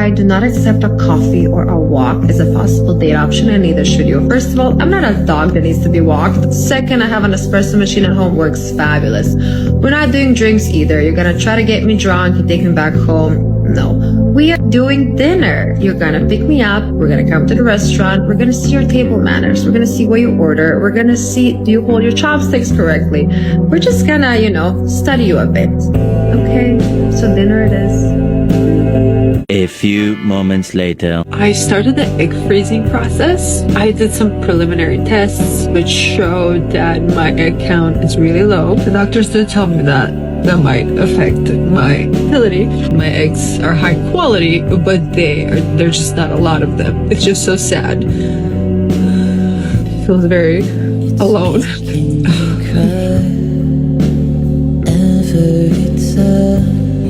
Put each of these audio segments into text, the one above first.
I do not accept a coffee or a walk as a possible date option, and neither should you. First of all, I'm not a dog that needs to be walked. Second, I have an espresso machine at home, works fabulous. We're not doing drinks either. You're gonna try to get me drunk and take me back home. No. We are doing dinner. You're gonna pick me up. We're gonna come to the restaurant. We're gonna see your table manners. We're gonna see what you order. We're gonna see, do you hold your chopsticks correctly? We're just gonna, study you a bit. Okay, so dinner it is. A few moments later. I started the egg freezing process. I did some preliminary tests which showed that my egg count is really low. The doctors did tell me that might affect my fertility. My eggs are high quality, but there's just not a lot of them. It's just so sad. Feels very alone.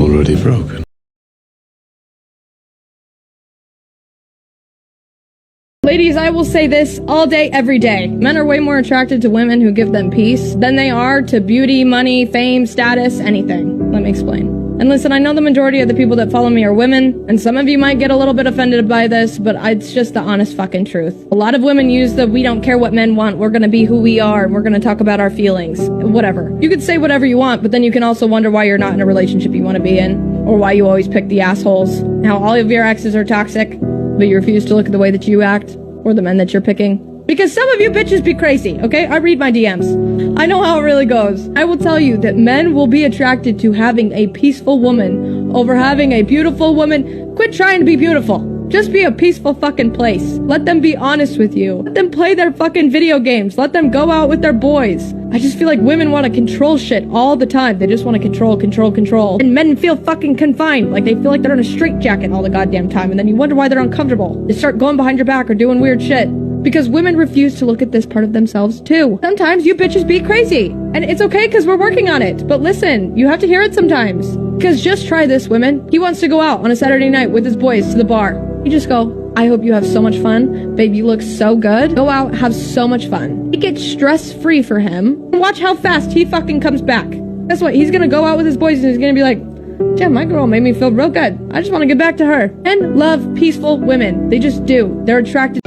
Already broken. Ladies, I will say this all day, every day. Men are way more attracted to women who give them peace than they are to beauty, money, fame, status, anything. Let me explain. And listen, I know the majority of the people that follow me are women, and some of you might get a little bit offended by this, but it's just the honest fucking truth. A lot of women use the we don't care what men want, we're gonna be who we are, and we're gonna talk about our feelings. Whatever. You could say whatever you want, but then you can also wonder why you're not in a relationship you want to be in, or why you always pick the assholes. How all of your exes are toxic, but you refuse to look at the way that you act, or the men that you're picking. Because some of you bitches be crazy, okay? I read my DMs. I know how it really goes. I will tell you that men will be attracted to having a peaceful woman over having a beautiful woman. Quit trying to be beautiful. Just be a peaceful fucking place. Let them be honest with you. Let them play their fucking video games. Let them go out with their boys. I just feel like women want to control shit all the time. They just want to control. And men feel fucking confined. Like they feel like they're in a straitjacket all the goddamn time. And then you wonder why they're uncomfortable. They start going behind your back or doing weird shit. Because women refuse to look at this part of themselves too. Sometimes you bitches be crazy. And it's okay because we're working on it. But listen, you have to hear it sometimes. Because just try this, women. He wants to go out on a Saturday night with his boys to the bar. You just go, I hope you have so much fun. Babe, you look so good. Go out, have so much fun. It gets stress-free for him. And watch how fast he fucking comes back. Guess what? He's gonna go out with his boys and he's gonna be like, damn, my girl made me feel real good. I just want to get back to her. Men love peaceful women. They just do. They're attracted.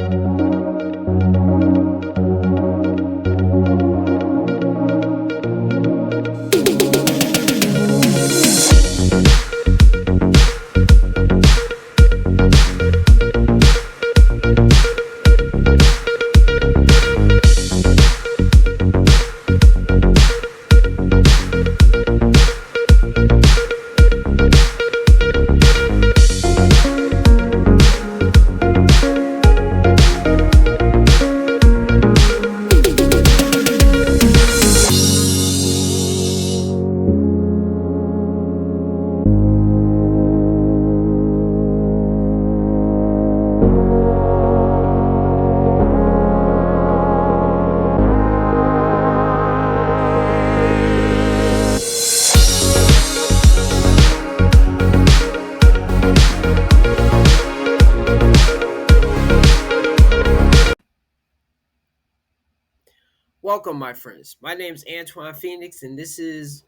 Welcome, my friends. My name is Antoine Phoenix, and this is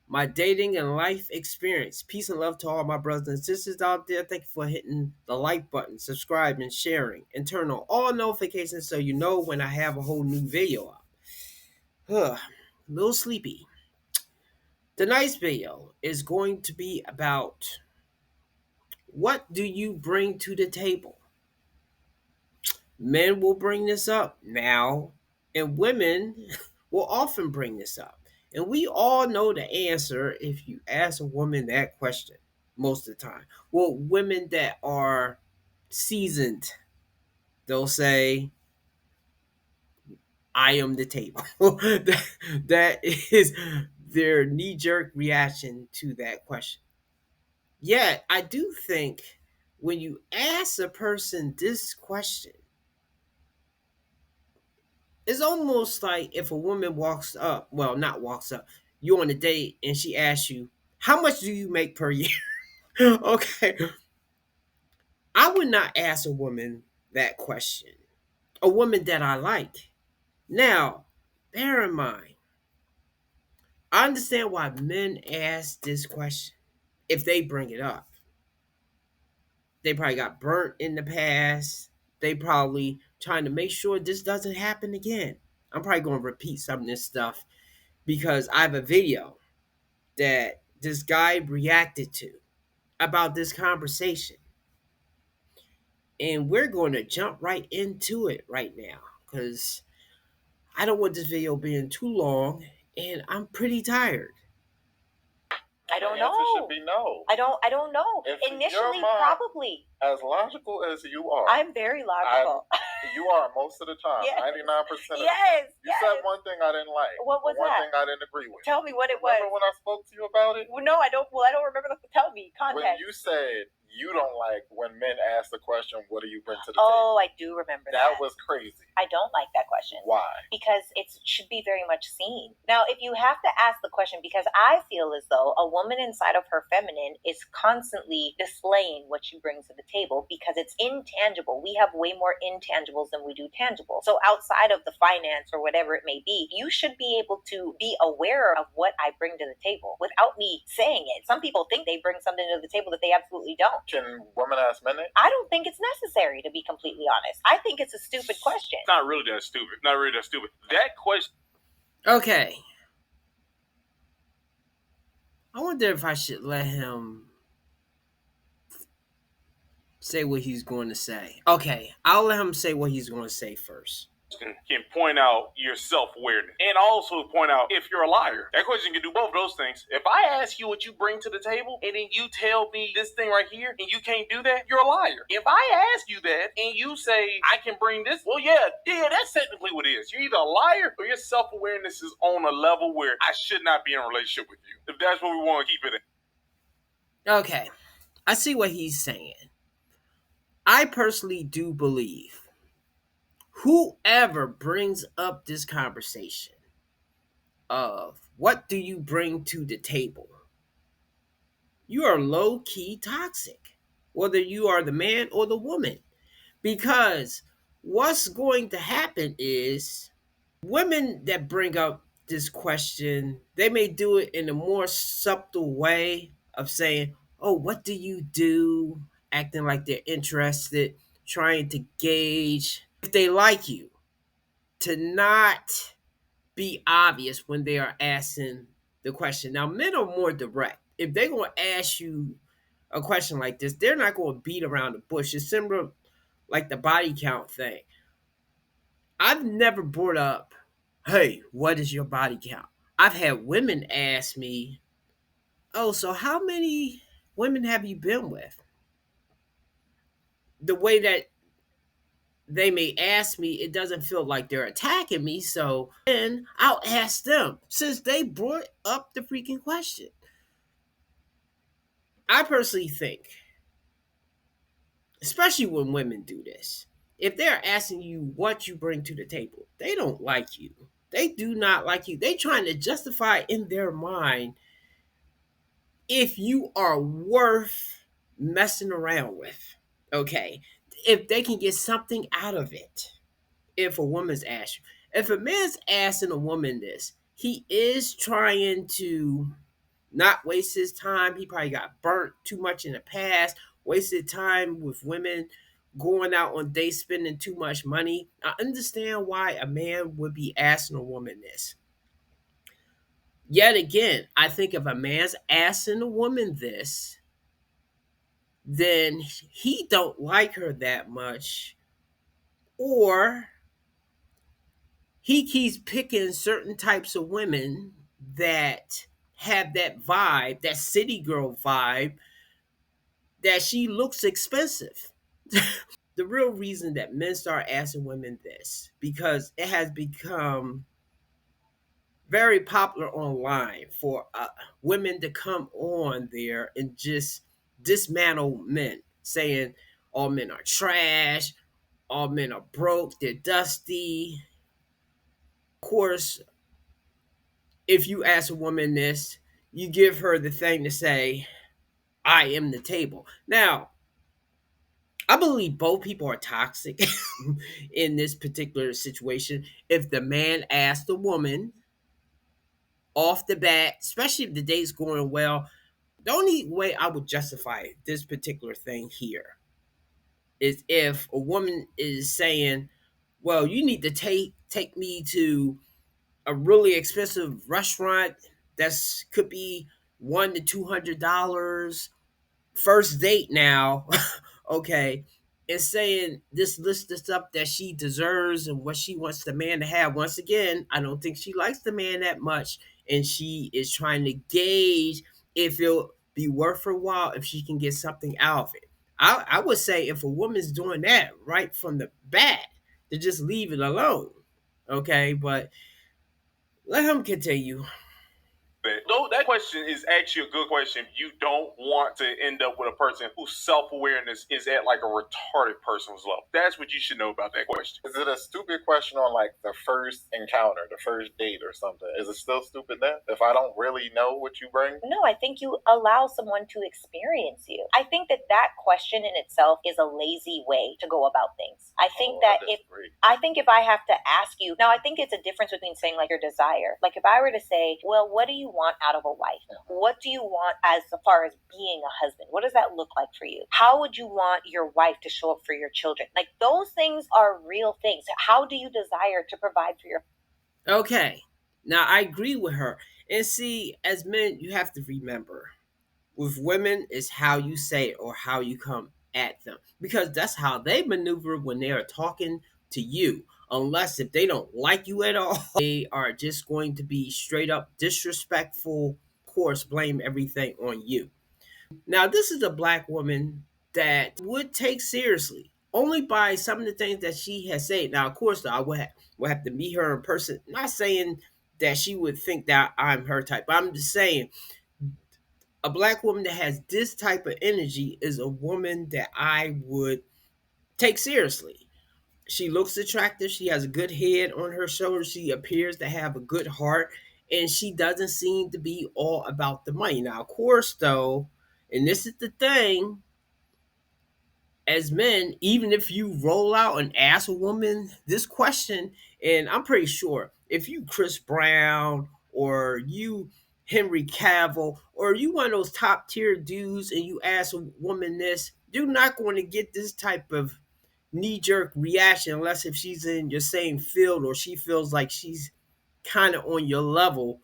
my dating and life experience. Peace and love to all my brothers and sisters out there. Thank you for hitting the like button, subscribing, sharing, and turn on all notifications so you know when I have a whole new video up. A little sleepy. Tonight's video is going to be about what do you bring to the table? Men will bring this up now, and women will often bring this up. And we all know the answer if you ask a woman that question most of the time. Well, women that are seasoned, they'll say, I am the table. That is their knee-jerk reaction to that question. Yet, I do think when you ask a person this question, it's almost like if a woman walks up, well, not walks up, you're on a date and she asks you, how much do you make per year? Okay. I would not ask a woman that question, a woman that I like. Now, bear in mind, I understand why men ask this question if they bring it up. They probably got burnt in the past. They probably trying to make sure this doesn't happen again. I'm probably going to repeat some of this stuff because I have a video that this guy reacted to about this conversation. And we're going to jump right into it right now because I don't want this video being too long and I'm pretty tired. I don't know. The answer should be no. I don't know. If initially, probably. As logical as you are. I'm very logical. You are most of the time. Yes. 99% of the time. You said one thing I didn't like. What was that? One thing I didn't agree with. Tell me what it was. Remember when I spoke to you about it? Well, no, I don't. Well, I don't remember. Tell me. Context. When you said you don't like when men ask the question, what do you bring to the table? Oh, I do remember that. That was crazy. I don't like that question. Why? Because it should be very much seen. Now, if you have to ask the question, because I feel as though a woman inside of her feminine is constantly displaying what she brings to the table because it's intangible. We have way more intangibles than we do tangible. So outside of the finance or whatever it may be, you should be able to be aware of what I bring to the table without me saying it. Some people think they bring something to the table that they absolutely don't. Can women ask men it? I don't think it's necessary, to be completely honest. I think it's a stupid question. It's not really that stupid. Not really that stupid. That question. Okay. I wonder if I should let him say what he's going to say. Okay, I'll let him say what he's going to say first. Can point out your self-awareness and also point out if you're a liar. That question can do both of those things. If I ask you what you bring to the table and then you tell me this thing right here and you can't do that, you're a liar. If I ask you that and you say I can bring this, well, yeah, that's technically what it is. You're either a liar or your self-awareness is on a level where I should not be in a relationship with you. If that's what we want to keep it in. Okay, I see what he's saying. I personally do believe whoever brings up this conversation of what do you bring to the table, you are low-key toxic, whether you are the man or the woman. Because what's going to happen is women that bring up this question, they may do it in a more subtle way of saying, oh, what do you do? Acting like they're interested, trying to gauge if they like you, to not be obvious when they are asking the question. Now, men are more direct. If they're going to ask you a question like this, they're not going to beat around the bush. It's similar like the body count thing. I've never brought up, hey, what is your body count? I've had women ask me, oh, so how many women have you been with? The way that they may ask me, it doesn't feel like they're attacking me. So then I'll ask them since they brought up the freaking question. I personally think, especially when women do this, if they're asking you what you bring to the table, they don't like you. They do not like you. They trying to justify in their mind if you are worth messing around with. Okay. If they can get something out of it. If a woman's asked you. If a man's asking a woman this, he is trying to not waste his time. He probably got burnt too much in the past, wasted time with women, going out on dates, spending too much money. I understand why a man would be asking a woman this. Yet again, I think if a man's asking a woman this, then he don't like her that much, or he keeps picking certain types of women that have that vibe, that city girl vibe, that she looks expensive. The real reason that men start asking women this, because it has become very popular online for women to come on there and just dismantle men, saying all men are trash, all men are broke, they're dusty. Of course, if you ask a woman this, you give her the thing to say, I am the table. Now, I believe both people are toxic in this particular situation. If the man asked the woman off the bat, especially if the date's going well, the only way I would justify this particular thing here is if a woman is saying, well, you need to take me to a really expensive restaurant that's could be $100 to $200 first date now, okay, and saying this list of stuff that she deserves and what she wants the man to have. Once again, I don't think she likes the man that much, and she is trying to gauge if it'll be worth her while if she can get something out of it. I would say if a woman's doing that right from the bat, to just leave it alone, okay. But let him continue. No, that question is actually a good question. You don't want to end up with a person whose self-awareness is at like a retarded person's level. That's what you should know about that question. Is it a stupid question on like the first encounter, the first date or something? Is it still stupid then? If I don't really know what you bring? No, I think you allow someone to experience you. I think that question in itself is a lazy way to go about things. I think if I have to ask you, now I think it's a difference between saying like your desire. Like if I were to say, well, what do you want out of a wife? What do you want as far as being a husband? What does that look like for you? How would you want your wife to show up for your children? Like those things are real things. How do you desire to provide for your... Okay, now I agree with her. And see, as men, you have to remember, with women, is how you say it or how you come at them. Because that's how they maneuver when they are talking to you. Unless if they don't like you at all, they are just going to be straight up disrespectful, of course, blame everything on you. Now, this is a black woman that would take seriously only by some of the things that she has said. Now, of course, though, I would have to meet her in person. Not saying that she would think that I'm her type, but I'm just saying a black woman that has this type of energy is a woman that I would take seriously. She looks attractive. She has a good head on her shoulders. She appears to have a good heart, and she doesn't seem to be all about the money. Now, of course, though, and this is the thing, as men, even if you roll out and ask a woman this question, and I'm pretty sure if you Chris Brown or you Henry Cavill or you one of those top tier dudes and you ask a woman this, you're not going to get this type of knee jerk reaction unless if she's in your same field or she feels like she's kind of on your level.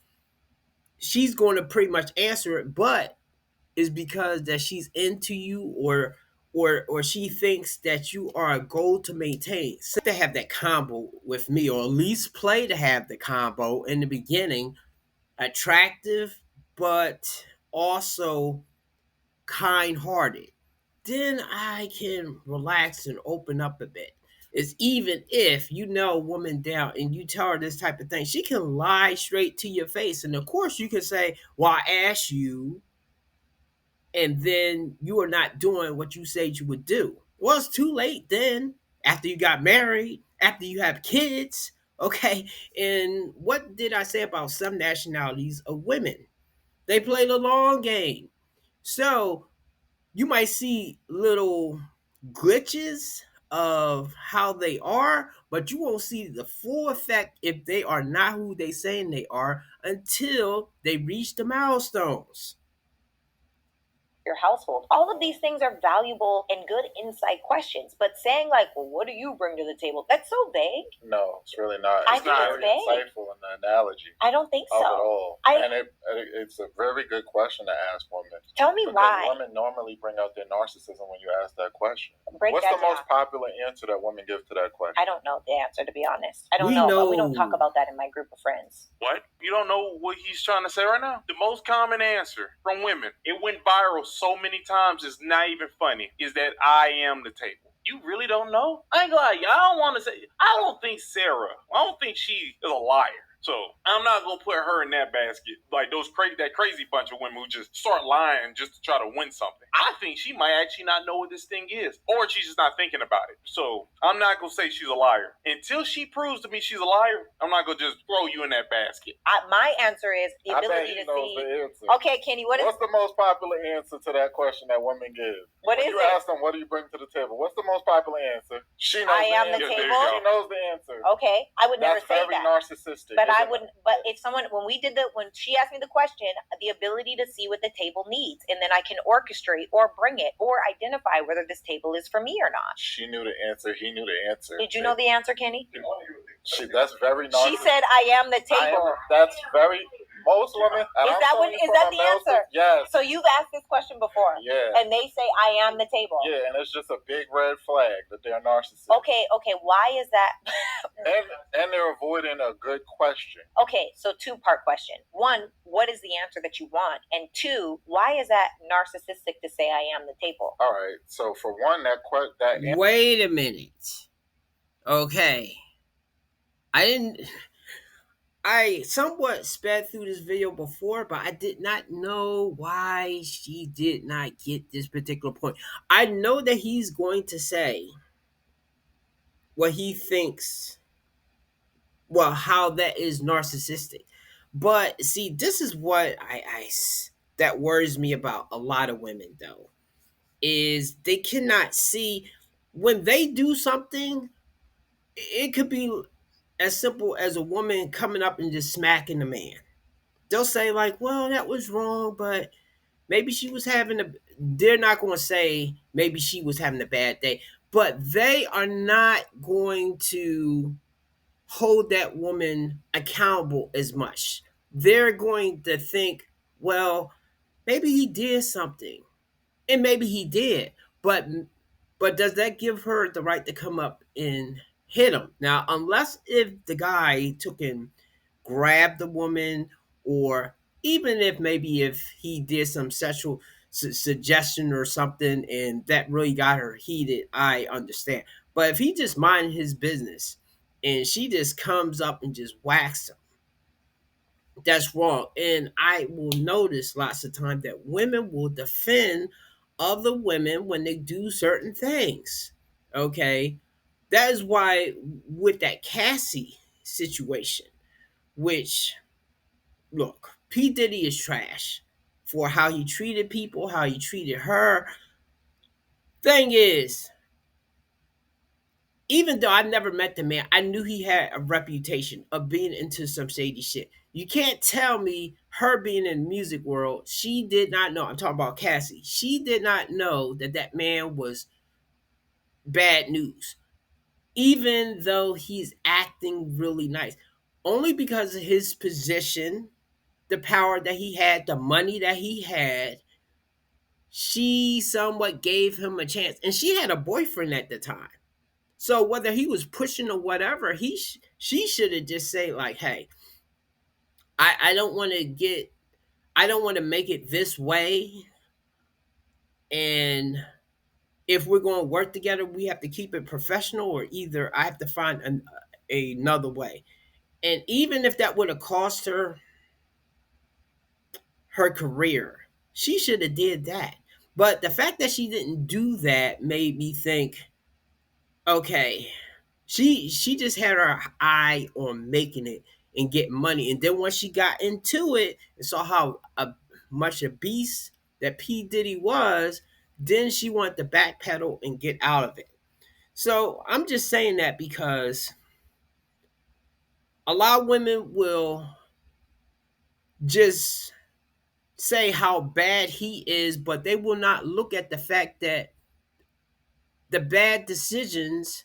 She's going to pretty much answer it, but is because that she's into you or she thinks that you are a goal to maintain. So to have that combo with me, or at least play to have the combo in the beginning, attractive but also kind-hearted, then I can relax and open up a bit. It's even if you know a woman down and you tell her this type of thing, she can lie straight to your face. And of course you can say, well, I asked you, and then you are not doing what you said you would do. Well, it's too late then. After you got married, after you have kids, okay. And what did I say about some nationalities of women? They play the long game. So you might see little glitches of how they are, but you won't see the full effect if they are not who they saying they are until they reach the milestones. Your household. All of these things are valuable and good insight questions, but saying like, well, what do you bring to the table? That's so vague. No, it's really not. I It's think not it's very vague. insightful in the analogy. I don't think so. Of it all. And it's a very good question to ask women. Tell me because why. Women normally bring out their narcissism when you ask that question. What's the most popular answer that women give to that question? I don't know the answer, to be honest. I don't know, but we don't talk about that in my group of friends. What? You don't know what he's trying to say right now? The most common answer from women, it went viral so many times, it's not even funny, is that I am the table. You really don't know? I ain't gonna lie, I don't want to say, I don't think she is a liar. So I'm not gonna put her in that basket, like that crazy bunch of women who just start lying just to try to win something. I think she might actually not know what this thing is, or she's just not thinking about it. So I'm not gonna say she's a liar until she proves to me she's a liar. I'm not gonna just throw you in that basket. My answer is the ability to see. Okay, Kenny, what's the most popular answer to that question that women give? What when is you it? ask them, what do you bring to the table? What's the most popular answer? She knows I am the table. She knows the answer. Okay, I would never say that. That's very narcissistic. But but I wouldn't. But if someone, when she asked me the question, the ability to see what the table needs, and then I can orchestrate or bring it or identify whether this table is for me or not. She knew the answer. He knew the answer. Did you know the answer, Kenny? That's very narcissistic. She said, "I am the table." That's very. Most women. Is that the answer? Yes. So you've asked this question before. Yeah. And they say, "I am the table." Yeah, and it's just a big red flag that they're narcissists. Okay. Why is that? and they're avoiding a good question. Okay, so 2-part question. 1, what is the answer that you want? And 2, why is that narcissistic to say I am the table? All right. So for one, that Wait a minute. Okay. I somewhat sped through this video before, but I did not know why she did not get this particular point. I know that he's going to say what he thinks, well, how that is narcissistic. But see, this is what that worries me about a lot of women, though, is they cannot see when they do something. It could be as simple as a woman coming up and just smacking a man. They'll say like, well, that was wrong, but maybe she was they're not going to say maybe she was having a bad day, but they are not going to hold that woman accountable as much. They're going to think, well, maybe he did something, and maybe he did, but does that give her the right to come up and hit him? Now, unless if the guy took and grabbed the woman, or even if he did some sexual suggestion or something and that really got her heated, I understand. But if he just minded his business and she just comes up and just whacks him, that's wrong. And I will notice lots of time that women will defend other women when they do certain things. Okay. That is why with that Cassie situation, which, look, P. Diddy is trash for how he treated people, how he treated her. Thing is, even though I never met the man, I knew he had a reputation of being into some shady shit. You can't tell me her being in the music world, she did not know. I'm talking about Cassie. She did not know that man was bad news, even though he's acting really nice. Only because of his position, the power that he had, the money that he had, she somewhat gave him a chance. And she had a boyfriend at the time. So whether he was pushing or whatever, she should have just said like, hey, I don't want to make it this way. And if we're going to work together, we have to keep it professional, or either I have to find another way. And even if that would have cost her career, she should have did that. But the fact that she didn't do that made me think, okay, she just had her eye on making it and getting money. And then once she got into it and saw how much a beast that P. Diddy was, then she wanted to backpedal and get out of it. So I'm just saying that because a lot of women will just say how bad he is, but they will not look at the fact that the bad decisions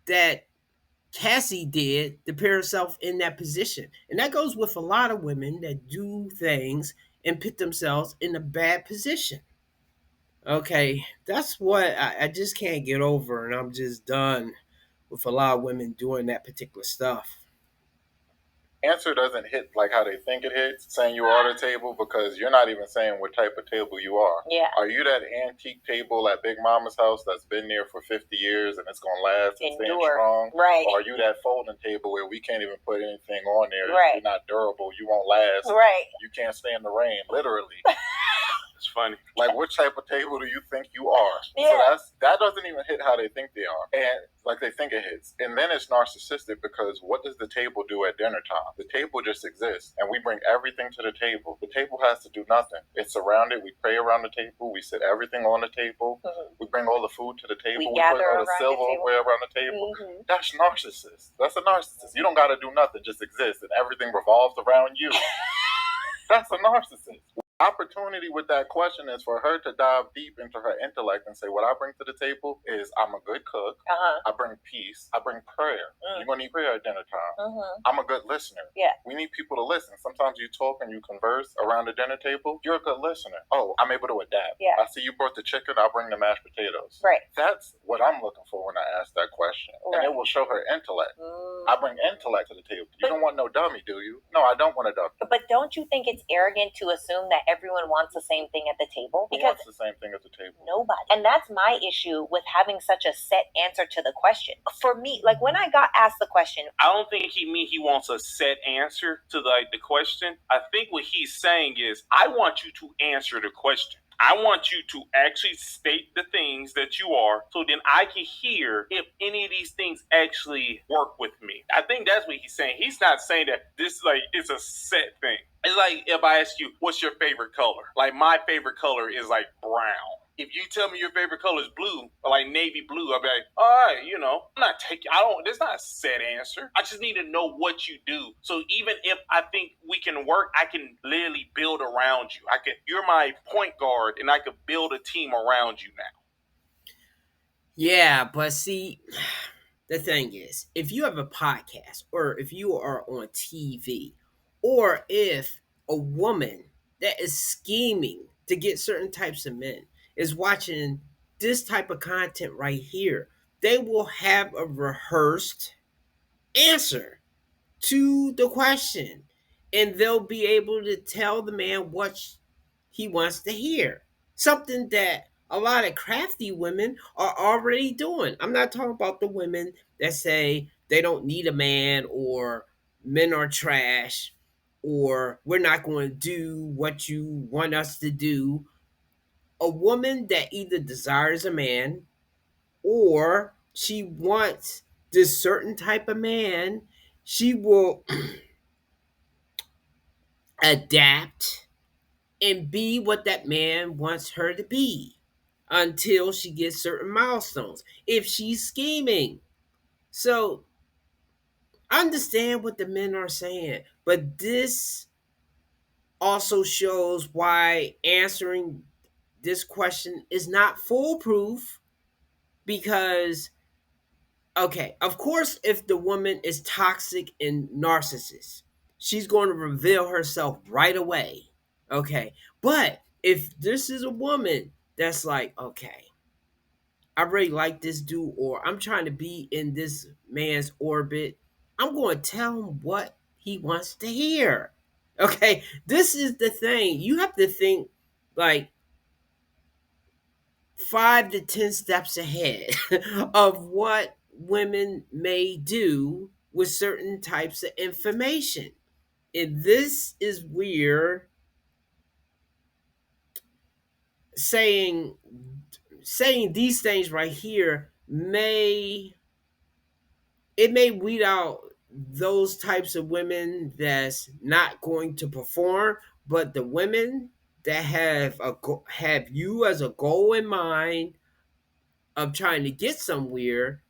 that Cassie did to put herself in that position. And that goes with a lot of women that do things and put themselves in a bad position. Okay, that's what I just can't get over, and I'm just done with a lot of women doing that particular stuff. Answer doesn't hit like how they think it hits, saying you are the table, because you're not even saying what type of table you are. Yeah. Are you that antique table at Big Mama's house that's been there for 50 years and it's going to last and stay strong? Right. Or are you that folding table where we can't even put anything on there? Right. You're not durable. You won't last. Right. You can't stand the rain, literally. It's funny. Like, which type of table do you think you are? Yeah. So that doesn't even hit how they think they are. And like they think it hits. And then it's narcissistic because what does the table do at dinner time? The table just exists and we bring everything to the table. The table has to do nothing. It's surrounded. We pray around the table. We sit everything on the table. Mm-hmm. We bring all the food to the table. We put gather all the silverware around the table. Mm-hmm. That's narcissist. That's a narcissist. You don't got to do nothing. Just exist and everything revolves around you. That's a narcissist. Opportunity with that question is for her to dive deep into her intellect and say, what I bring to the table is I'm a good cook. I bring peace. I bring prayer. You're going to need prayer at dinner time. I'm a good listener. Yeah. We need people to listen. Sometimes you talk and you converse around the dinner table. You're a good listener. Oh, I'm able to adapt. Yeah. I see you brought the chicken. I'll bring the mashed potatoes. Right. That's what I'm looking for when I ask that question. Right. And it will show her intellect. I bring intellect to the table. You don't want no dummy, do you? No, I don't want a dummy. But don't you think it's arrogant to assume that everyone wants the same thing at the table? Who wants the same thing at the table? Nobody. And that's my issue with having such a set answer to the question. For me, like when I got asked the question, I don't think he wants a set answer to the question. I think what he's saying is, I want you to answer the question. I want you to actually state the things that you are so then I can hear if any of these things actually work with me. I think that's what he's saying. He's not saying that this it's a set thing. It's like if I ask you, what's your favorite color? Like my favorite color is like brown. If you tell me your favorite color is blue or like navy blue, I'll be like, all right, I'm not taking, there's not a set answer. I just need to know what you do. So even if I think we can work, I can literally build around you. You're my point guard and I could build a team around you now. Yeah, but see, the thing is, if you have a podcast or if you are on TV or if a woman that is scheming to get certain types of men is watching this type of content right here, they will have a rehearsed answer to the question and they'll be able to tell the man what he wants to hear. Something that a lot of crafty women are already doing. I'm not talking about the women that say they don't need a man or men are trash or we're not going to do what you want us to do. A woman that either desires a man or she wants this certain type of man, she will adapt and be what that man wants her to be until she gets certain milestones if she's scheming. So I understand what the men are saying, but this also shows why answering this question is not foolproof because okay, of course if the woman is toxic and narcissist, she's going to reveal herself right away. Okay. But if this is a woman that's like, okay, I really like this dude, or I'm trying to be in this man's orbit, I'm going to tell him what he wants to hear. Okay. This is the thing. You have to think like 5 to 10 steps ahead of what women may do with certain types of information. And this is where saying these things right here may weed out those types of women that's not going to perform, but the women that have you as a goal in mind of trying to get somewhere,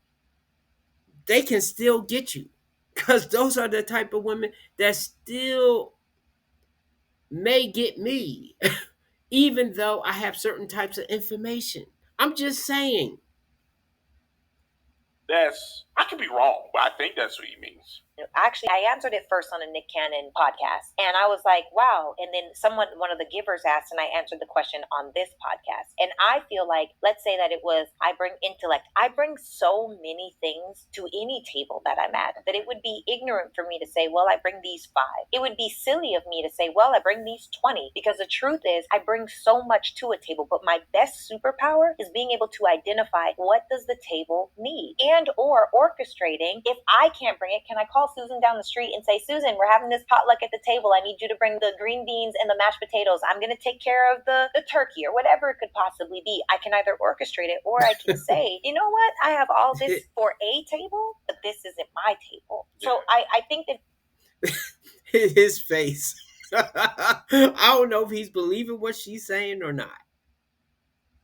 they can still get you because those are the type of women that still may get me even though I have certain types of information. I'm just saying. I could be wrong, but I think that's what he means. Actually, I answered it first on a Nick Cannon podcast, and I was like, wow. And then one of the givers asked, and I answered the question on this podcast. And I feel like, let's say that it was, I bring intellect. I bring so many things to any table that I'm at that it would be ignorant for me to say, well, I bring these 5. It would be silly of me to say, well, I bring these 20, because the truth is I bring so much to a table, but my best superpower is being able to identify what does the table need and or orchestrating. If I can't bring it, can I call Susan down the street and say, Susan, we're having this potluck at the table. I need you to bring the green beans and the mashed potatoes. I'm going to take care of the turkey or whatever it could possibly be. I can either orchestrate it or I can say, you know what? I have all this for a table, but this isn't my table. So I think that his face. I don't know if he's believing what she's saying or not.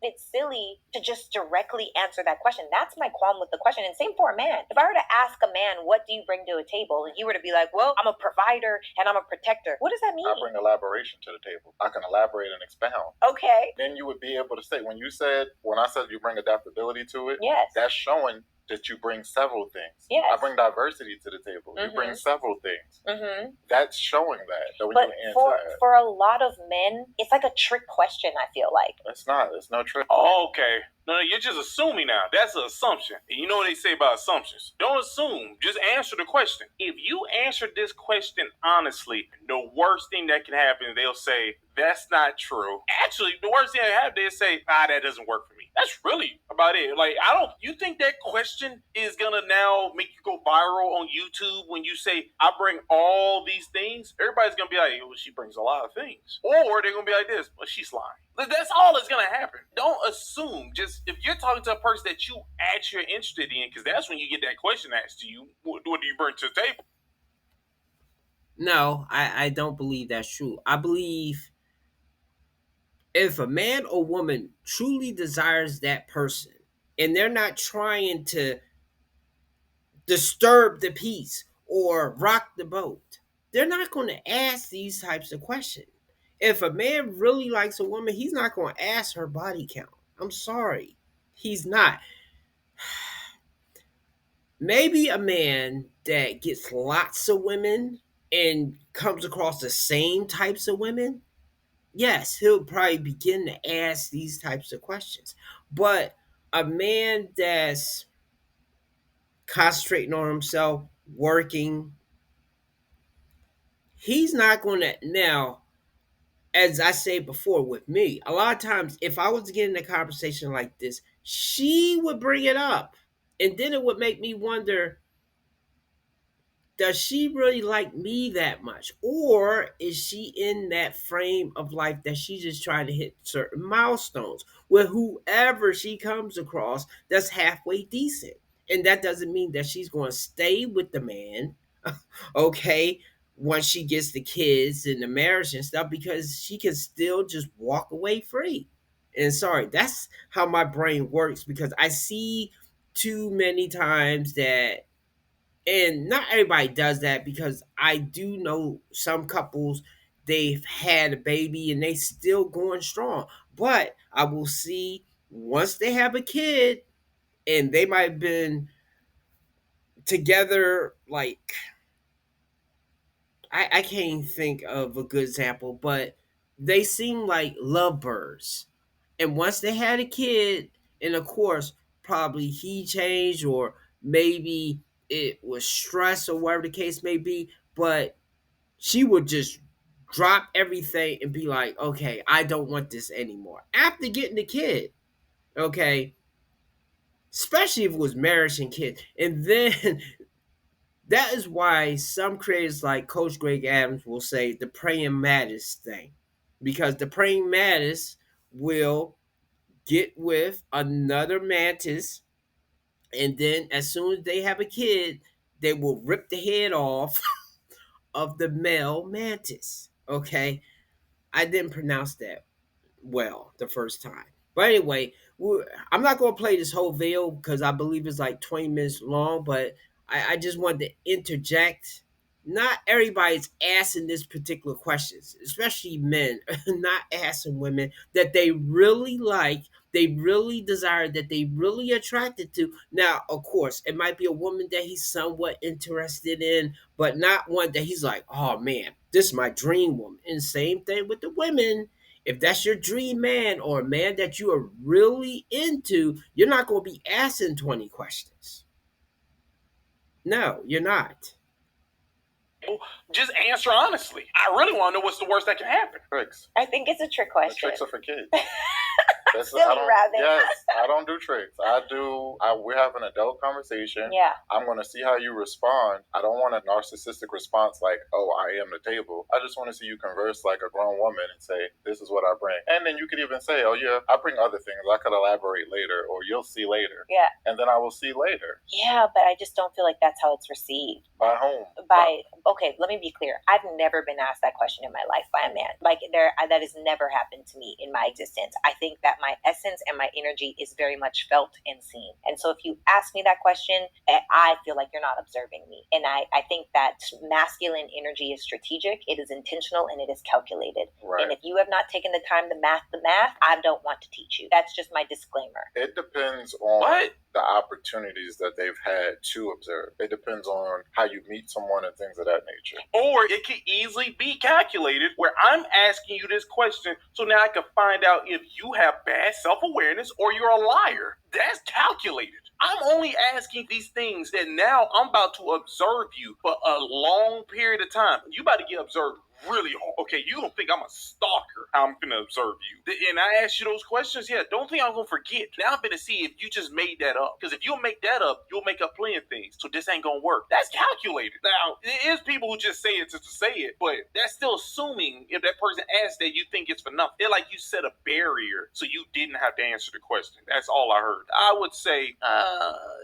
it's silly to just directly answer that question. That's my qualm with the question. And same for a man. If I were to ask a man, what do you bring to a table? And you were to be like, well, I'm a provider and I'm a protector. What does that mean? I bring elaboration to the table. I can elaborate and expound. Okay. Then you would be able to say, when I said you bring adaptability to it, yes, that's showing that you bring several things. Yes. I bring diversity to the table. You bring several things. That's showing that. But for a lot of men, it's like a trick question, I feel like. It's not. It's no trick. Oh, okay. No, you're just assuming now. That's an assumption. And you know what they say about assumptions. Don't assume. Just answer the question. If you answer this question honestly, the worst thing that can happen, they'll say, that's not true. Actually, the worst thing that happen, they'll say, that doesn't work for me. That's really about it. Like, you think that question is gonna now make you go viral on YouTube when you say, I bring all these things? Everybody's gonna be like, well, she brings a lot of things. Or they're gonna be like this, well, she's lying. That's all that's gonna happen. Don't assume. Just if you're talking to a person that you actually are interested in, because that's when you get that question asked to you, what do you bring to the table? No, I don't believe that's true. I believe if a man or woman truly desires that person and they're not trying to disturb the peace or rock the boat, they're not going to ask these types of questions. If a man really likes a woman, he's not going to ask her body count. I'm sorry. He's not. Maybe a man that gets lots of women and comes across the same types of women, yes, he'll probably begin to ask these types of questions. But a man that's concentrating on himself, working, he's not going to. Now, as I say before with me, a lot of times if I was to get in a conversation like this, she would bring it up. And then it would make me wonder, does she really like me that much? Or is she in that frame of life that she's just trying to hit certain milestones with whoever she comes across that's halfway decent? And that doesn't mean that she's going to stay with the man, okay, once she gets the kids and the marriage and stuff, because she can still just walk away free. And sorry, that's how my brain works, because I see too many times that, and not everybody does that, because I do know some couples, they've had a baby and they still going strong. But I will see once they have a kid and they might have been together, like, I can't even think of a good example, but they seem like lovebirds. And once they had a kid, and of course, probably he changed, or maybe it was stress, or whatever the case may be, but she would just drop everything and be like, okay, I don't want this anymore. After getting the kid, okay, especially if it was marriage and kid. And then that is why some creators like Coach Greg Adams will say the praying mantis thing. Because the praying mantis will get with another mantis, and then as soon as they have a kid, they will rip the head off of the male mantis. Okay? I didn't pronounce that well the first time. But anyway, I'm not going to play this whole video because I believe it's like 20 minutes long, but I just wanted to interject. Not everybody's asking this particular questions, especially men, not asking women that they really like, they really desire, that they really attracted to. Now, of course, it might be a woman that he's somewhat interested in, but not one that he's like, oh man, this is my dream woman. And same thing with the women. If that's your dream man or a man that you are really into, you're not going to be asking 20 questions. No, you're not. Just answer honestly. I really want to know what's the worst that can happen. Tricks. I think it's a trick question. The tricks are for kids. Silly rabbit. Yes, I don't do tricks. We have an adult conversation. Yeah. I'm going to see how you respond. I don't want a narcissistic response like, oh, I am the table. I just want to see you converse like a grown woman and say, this is what I bring. And then you could even say, oh, yeah, I bring other things. I could elaborate later, or you'll see later. Yeah. And then I will see later. Yeah, but I just don't feel like that's how it's received. By whom? Okay, let me be clear. I've never been asked that question in my life by a man. That has never happened to me in my existence. I think that my essence and my energy is very much felt and seen. And so if you ask me that question, I feel like you're not observing me. And I think that masculine energy is strategic, it is intentional, and it is calculated. Right. And if you have not taken the time to math the math, I don't want to teach you. That's just my disclaimer. It depends on the opportunities that they've had to observe. It depends on how you meet someone and things of that nature. Or it could easily be calculated where I'm asking you this question so now I can find out if you have bad self-awareness or you're a liar. That's calculated. I'm only asking these things that now I'm about to observe you for a long period of time. You about to get observed really hard. Okay, you don't think I'm a stalker. I'm gonna observe you. And I asked you those questions. Yeah, don't think I'm gonna forget. Now I'm gonna see if you just made that up. Because if you don't make that up, you'll make up plenty of things. So this ain't gonna work. That's calculated. Now, there is people who just say it just to say it, but that's still assuming if that person asks that you think it's for nothing. They're like you set a barrier so you didn't have to answer the question. That's all I heard. I would say,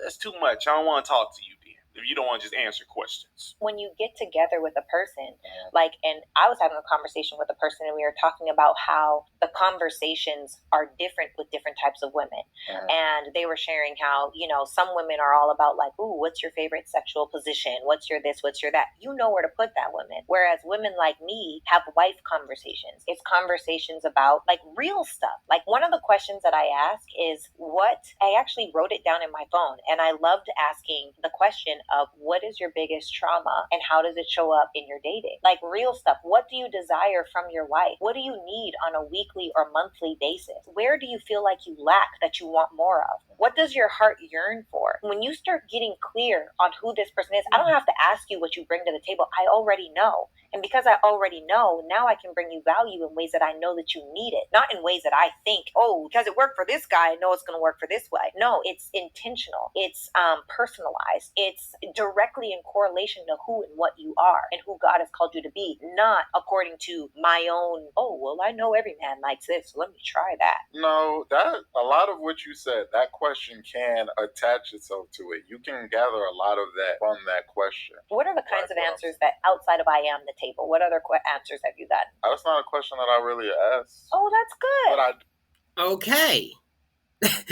that's too much. I don't want to talk to you then. If you don't want to just answer questions. When you get together with a person, and I was having a conversation with a person and we were talking about how the conversations are different with different types of women. And they were sharing how, some women are all about like, ooh, what's your favorite sexual position? What's your this? What's your that? You know where to put that woman. Whereas women like me have wife conversations. It's conversations about like real stuff. Like one of the questions that I ask is I actually wrote it down in my phone, and I loved asking the question of what is your biggest trauma and how does it show up in your dating? Like real stuff. What do you desire from your wife? What do you need on a weekly or monthly basis? Where do you feel like you lack that you want more of? What does your heart yearn for? When you start getting clear on who this person is, I don't have to ask you what you bring to the table. I already know. And because I already know, now I can bring you value in ways that I know that you need it. Not in ways that I think, oh, because it worked for this guy, I know it's going to work for this way. No, it's intentional. It's personalized. It's directly in correlation to who and what you are and who God has called you to be, not according to my own, oh, well, I know every man likes this, so let me try that. No, a lot of what you said, that question can attach itself to it. You can gather a lot of that from that question. What are the kinds of answers that outside of I am the table? What other answers have you gotten? That's not a question that I really asked. Oh, that's good. But Okay.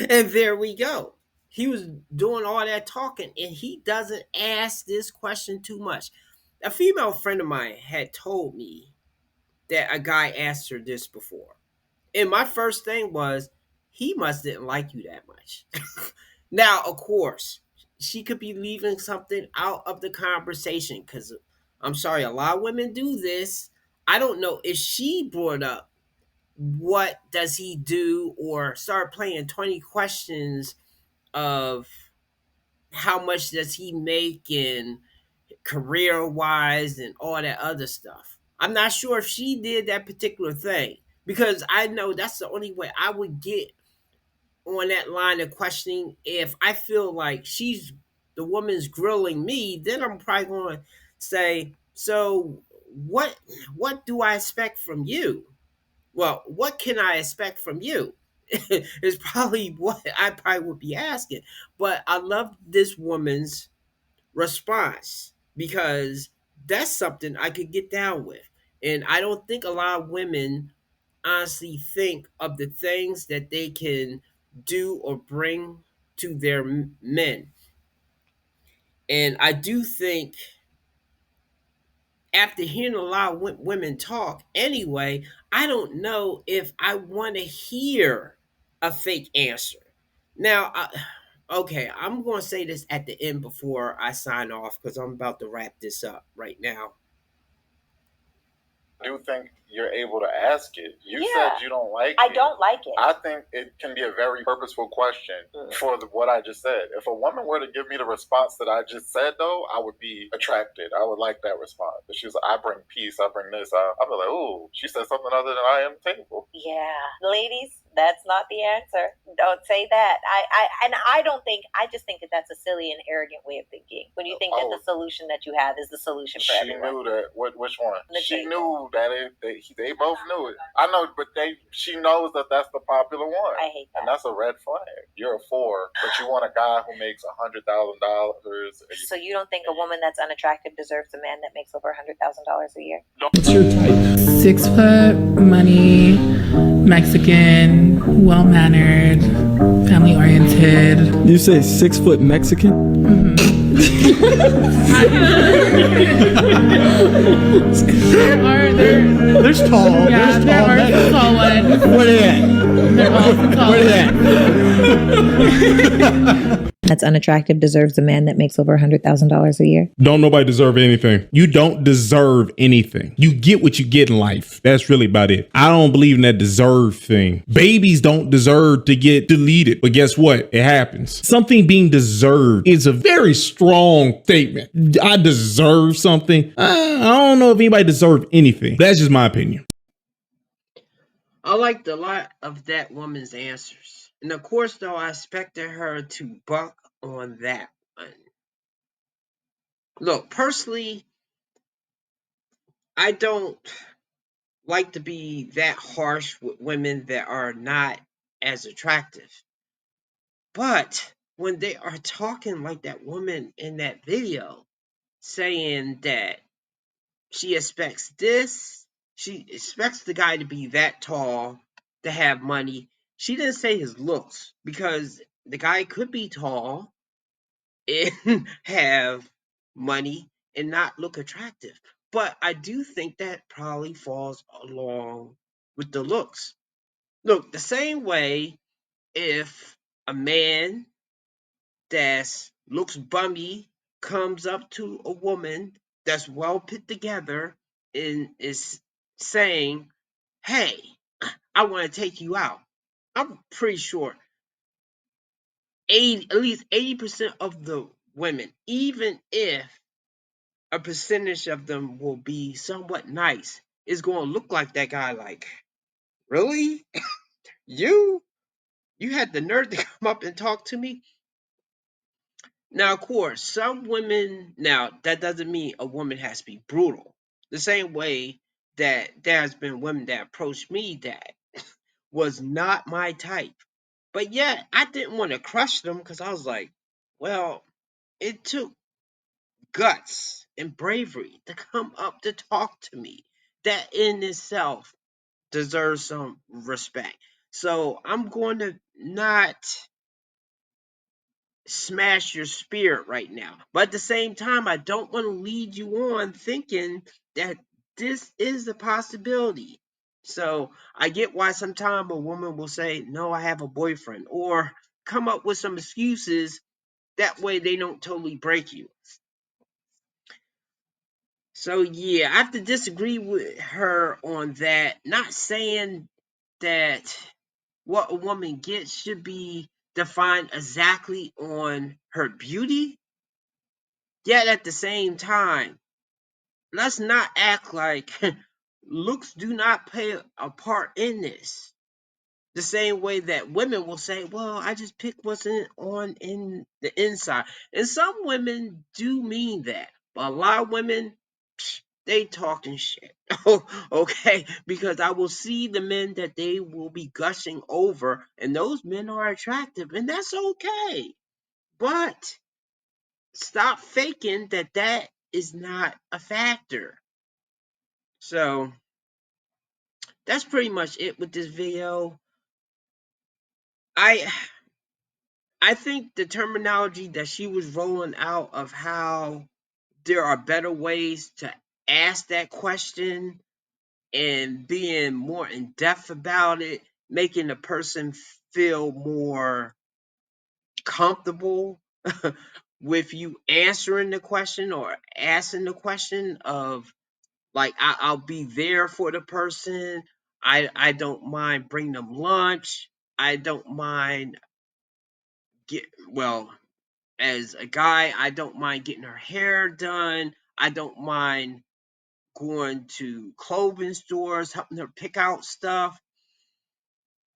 And there we go. He was doing all that talking, and he doesn't ask this question too much. A female friend of mine had told me that a guy asked her this before. And my first thing was, he must didn't like you that much. Now, of course, she could be leaving something out of the conversation because I'm sorry, a lot of women do this. I don't know if she brought up what does he do or start playing 20 questions of how much does he make and career wise and all that other stuff. I'm not sure if she did that particular thing because I know that's the only way I would get on that line of questioning. If I feel like the woman's grilling me, then I'm probably going to say, so what do I expect from you? Well, what can I expect from you? Is probably what I probably would be asking. But I love this woman's response because that's something I could get down with. And I don't think a lot of women honestly think of the things that they can do or bring to their men. And I do think after hearing a lot of women talk anyway, I don't know if I want to hear a fake answer. Now, okay, I'm going to say this at the end before I sign off because I'm about to wrap this up right now. I do think you're able to ask it. You said you don't like it. I don't like it. I think it can be a very purposeful question for what I just said. If a woman were to give me the response that I just said, though, I would be attracted. I would like that response. If she was like, I bring peace, I bring this, I'd be like, ooh, she said something other than I am table. Yeah. Ladies, That's not the answer. Don't say that. I just think that that's a silly and arrogant way of thinking. When you think that the solution that you have is the solution for everyone. She knew that. Which one? She knew that they both knew it. I know, but she knows that that's the popular one. I hate that. And that's a red flag. You're a 4, but you want a guy who makes $100,000. So you don't think a woman that's unattractive deserves a man that makes over $100,000 a year? What's your type? 6 foot, money, Mexican, well-mannered, family-oriented. You say 6 foot Mexican? There's tall. Yeah, there are tall ones. Where they at? They're also tall. Where they at? That's unattractive deserves a man that makes over $100,000 a year. Don't nobody deserve anything. You don't deserve anything. You get what you get in life. That's really about it. I don't believe in that deserve thing. Babies don't deserve to get deleted. But guess what? It happens. Something being deserved is a very strong statement. I deserve something. I don't know if anybody deserves anything. That's just my opinion. I liked a lot of that woman's answers. And of course, though, I expected her to buck on that one. Look, personally, I don't like to be that harsh with women that are not as attractive. But when they are talking like that woman in that video, saying that she expects this, she expects the guy to be that tall, to have money. She didn't say his looks, because the guy could be tall and have money and not look attractive. But I do think that probably falls along with the looks. Look, the same way if a man that looks bummy comes up to a woman that's well put together and is saying, hey, I want to take you out. I'm pretty sure at least 80% of the women, even if a percentage of them will be somewhat nice, is going to look like that guy like, really? You had the nerve to come up and talk to me? Now, of course, some women, now that doesn't mean a woman has to be brutal. The same way that there has been women that approached me that was not my type. But yet, I didn't want to crush them because I was like, well, it took guts and bravery to come up to talk to me. That in itself deserves some respect. So I'm going to not smash your spirit right now. But at the same time, I don't want to lead you on thinking that this is a possibility. So I get why sometimes a woman will say, no, I have a boyfriend, or come up with some excuses. That way they don't totally break you. So yeah, I have to disagree with her on that. Not saying that what a woman gets should be defined exactly on her beauty. Yet at the same time, let's not act like looks do not play a part in this. The same way that women will say, well, I just pick what's on in the inside. And some women do mean that. But a lot of women, they talking shit. Okay? Because I will see the men that they will be gushing over, and those men are attractive, and that's okay. But stop faking that is not a factor. So that's pretty much it with this video. I think the terminology that she was rolling out of how there are better ways to ask that question and being more in depth about it, making the person feel more comfortable with you answering the question or asking the question of, like, I'll be there for the person. I don't mind bringing them lunch. I don't mind as a guy, I don't mind getting her hair done. I don't mind going to clothing stores, helping her pick out stuff.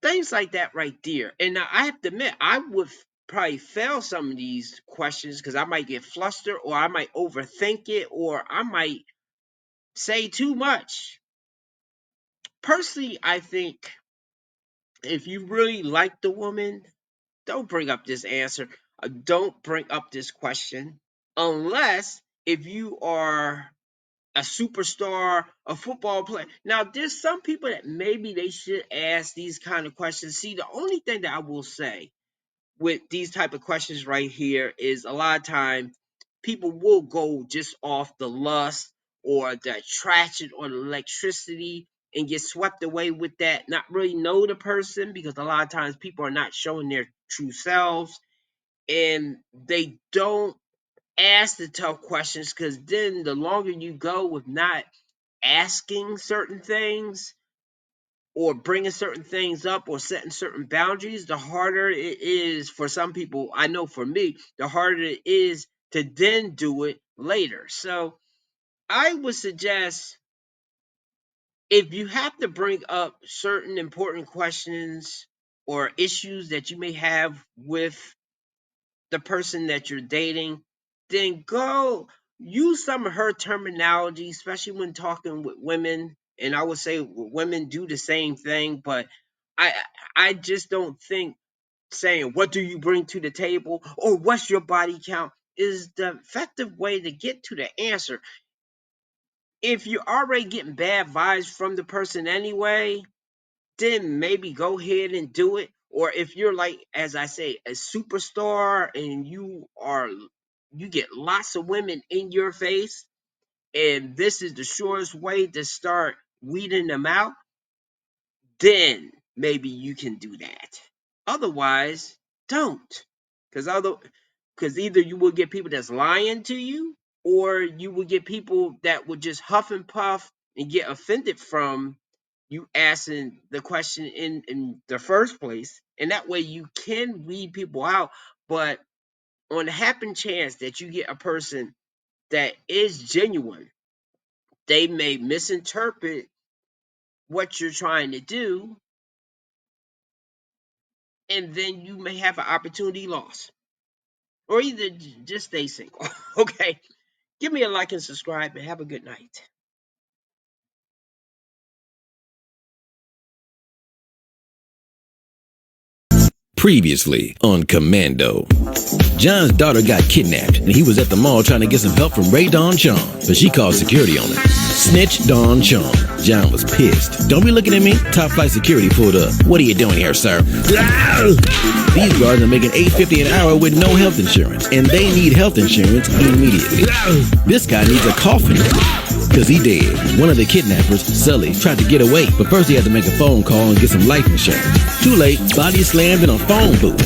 things like that right there. And now I have to admit, I would probably fail some of these questions because I might get flustered, or I might overthink it, or I might say too much. Personally, I think if you really like the woman, don't bring up this answer. Don't bring up this question unless if you are a superstar, a football player. Now, there's some people that maybe they should ask these kind of questions. See, the only thing that I will say with these type of questions right here is a lot of time people will go just off the lust or the attraction or the electricity and get swept away with that, not really know the person, because a lot of times people are not showing their true selves, and they don't ask the tough questions, because then the longer you go with not asking certain things or bringing certain things up or setting certain boundaries, the harder it is for some people. I know for me, the harder it is to then do it later. So I would suggest, if you have to bring up certain important questions or issues that you may have with the person that you're dating, then go use some of her terminology, especially when talking with women. And I would say women do the same thing, but I just don't think saying, what do you bring to the table, or what's your body count, is the effective way to get to the answer. If you're already getting bad vibes from the person anyway, then maybe go ahead and do it. Or if you're like, as I say, a superstar and you get lots of women in your face, and this is the surest way to start weeding them out, then maybe you can do that. Otherwise, don't. Because either you will get people that's lying to you, or you will get people that will just huff and puff and get offended from you asking the question in the first place. And that way you can weed people out. But on the happen chance that you get a person that is genuine, they may misinterpret what you're trying to do, and then you may have an opportunity lost. Or either just stay single. Okay? Give me a like and subscribe, and have a good night. Previously on Commando. John's daughter got kidnapped, and he was at the mall trying to get some help from Ray Don Chong, but she called security on him. Snitch Don Chong. John was pissed. Don't be looking at me. Top flight security pulled up. What are you doing here, sir? These guards are making $8.50 an hour with no health insurance, and they need health insurance immediately. This guy needs a coffin, because he dead. One of the kidnappers, Sully, tried to get away, but first he had to make a phone call and get some life insurance. Too late, body slammed in a phone booth.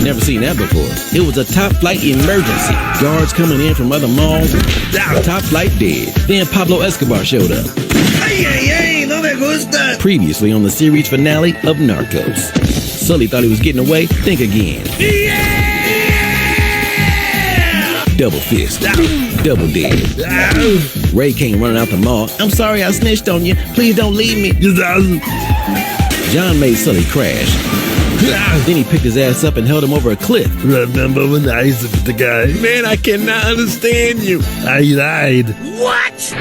Never seen that before. It was a top flight emergency. Guards coming in from other malls. Top flight dead. Then Pablo Escobar showed up. No me gusta. Previously on the series finale of Narcos. Sully thought he was getting away. Think again. Yeah! Double fist. Double dead. Ray came running out the mall. I'm sorry I snitched on you. Please don't leave me. John made Sully crash. Then he picked his ass up and held him over a cliff. Remember when I used to be the guy? Man, I cannot understand you. I lied. What?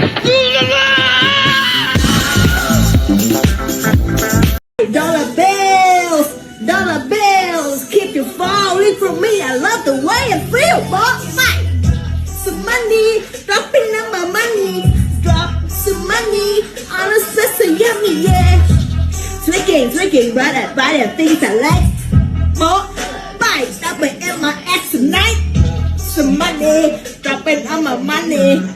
Dollar bills, keep you falling from me. I love the way I feel, boss. Some money, dropping on my money. Drop some money on a sister, yummy, yeah. Drinking, buy that things I like. More, buy, stopping in my ass tonight. Some money, dropping on my money.